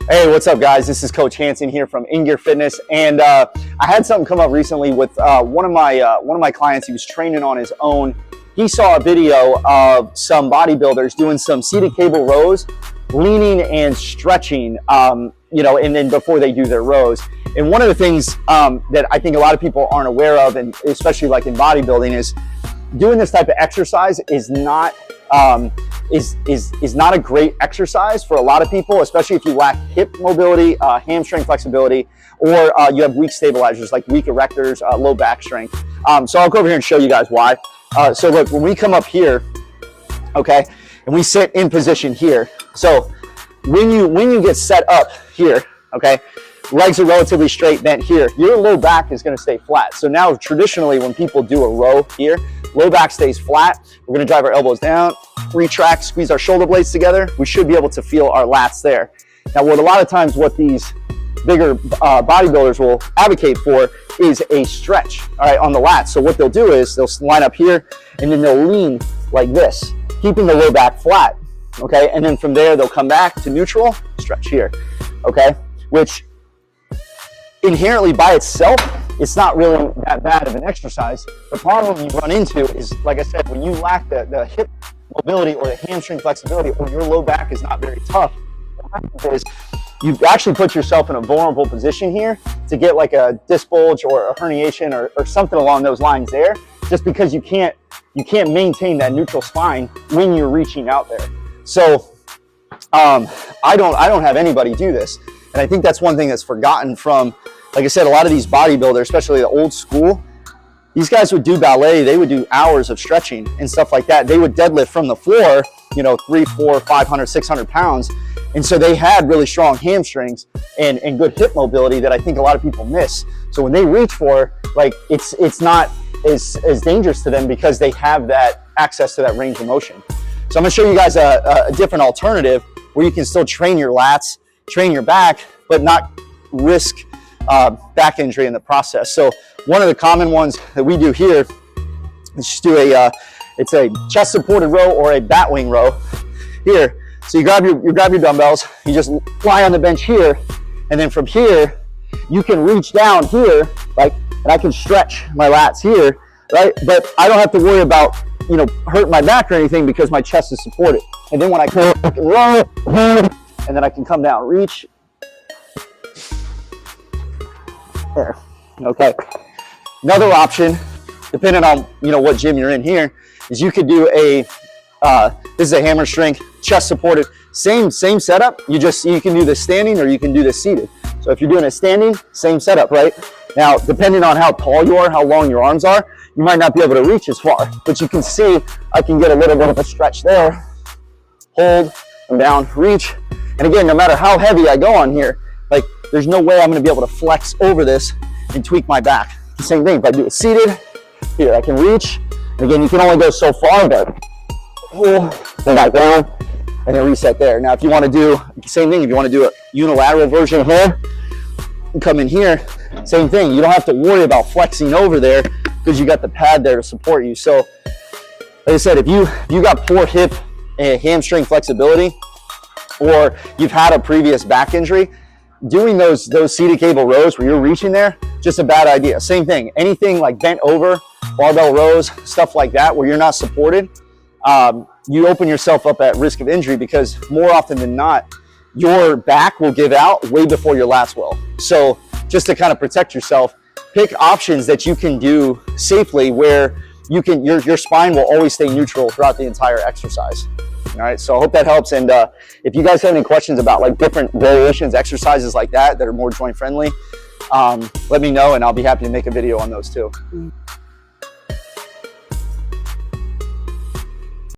Hey, what's up, guys? This is Coach Hanson here from In Gear Fitness, and I had something come up recently with one of my clients. He was training on his own. He saw a video of some bodybuilders doing some seated cable rows, leaning and stretching, and then before they do their rows. And one of the things that I think a lot of people aren't aware of, and especially like in bodybuilding, is doing this type of exercise is not not a great exercise for a lot of people, especially if you lack hip mobility, hamstring flexibility, or you have weak stabilizers like weak erectors, low back strength. So I'll go over here and show you guys why. So look, when we come up here, okay, and we sit in position here. So when you get set up here, okay, legs are relatively straight, bent here, your low back is going to stay flat. So now traditionally when people do a row here, low back stays flat. We're going to drive our elbows down, retract, squeeze our shoulder blades together. We should be able to feel our lats there. Now, what a lot of times what these bigger bodybuilders will advocate for is a stretch, all right, on the lats. So what they'll do is they'll line up here and then they'll lean like this, keeping the low back flat, okay? And then from there, they'll come back to neutral, stretch here, okay? Which inherently by itself, it's not really that bad of an exercise. The problem you run into is, like I said, when you lack the hip mobility or the hamstring flexibility, or your low back is not very tough, what happens is you actually put yourself in a vulnerable position here to get like a disc bulge or a herniation or something along those lines there, just because you can't maintain that neutral spine when you're reaching out there. So I don't have anybody do this, and I think that's one thing that's forgotten from, like I said, a lot of these bodybuilders, especially the old school, these guys would do ballet. They would do hours of stretching and stuff like that. They would deadlift from the floor, 300, 400, 500, 600 pounds. And so they had really strong hamstrings and good hip mobility that I think a lot of people miss. So when they reach for, like, it's not as dangerous to them because they have that access to that range of motion. So I'm gonna show you guys a different alternative where you can still train your lats, train your back, but not risk back injury in the process. So one of the common ones that we do here is just do it's a chest supported row or a bat wing row here. So you grab your dumbbells, you just lie on the bench here, and then from here you can reach down here, like, and I can stretch my lats here, right? But I don't have to worry about hurting my back or anything because my chest is supported. And then when I come, I can roll, and then I can come down, reach. There. Okay. Another option, depending on what gym you're in here, is you could do a this is a hammer strength, chest supported, same setup. You can do this standing or you can do this seated. So if you're doing it standing, same setup, right? Now, depending on how tall you are, how long your arms are, you might not be able to reach as far, but you can see I can get a little bit of a stretch there. Hold, come down, reach. And again, no matter how heavy I go on here, like, there's no way I'm going to be able to flex over this and tweak my back. The same thing, if I do it seated, here I can reach. And again, you can only go so far, but pull, then back down, and then reset there. Now, if you want to do the same thing, if you want to do a unilateral version here, and come in here, same thing. You don't have to worry about flexing over there because you got the pad there to support you. So, like I said, if you got poor hip and hamstring flexibility, or you've had a previous back injury, doing those seated cable rows where you're reaching there, just a bad idea. Same thing, anything like bent over, barbell rows, stuff like that, where you're not supported, you open yourself up at risk of injury because more often than not, your back will give out way before your lats will. So just to kind of protect yourself, pick options that you can do safely where your spine will always stay neutral throughout the entire exercise. All right, so I hope that helps. And if you guys have any questions about like different variations, exercises like that are more joint friendly, let me know and I'll be happy to make a video on those too.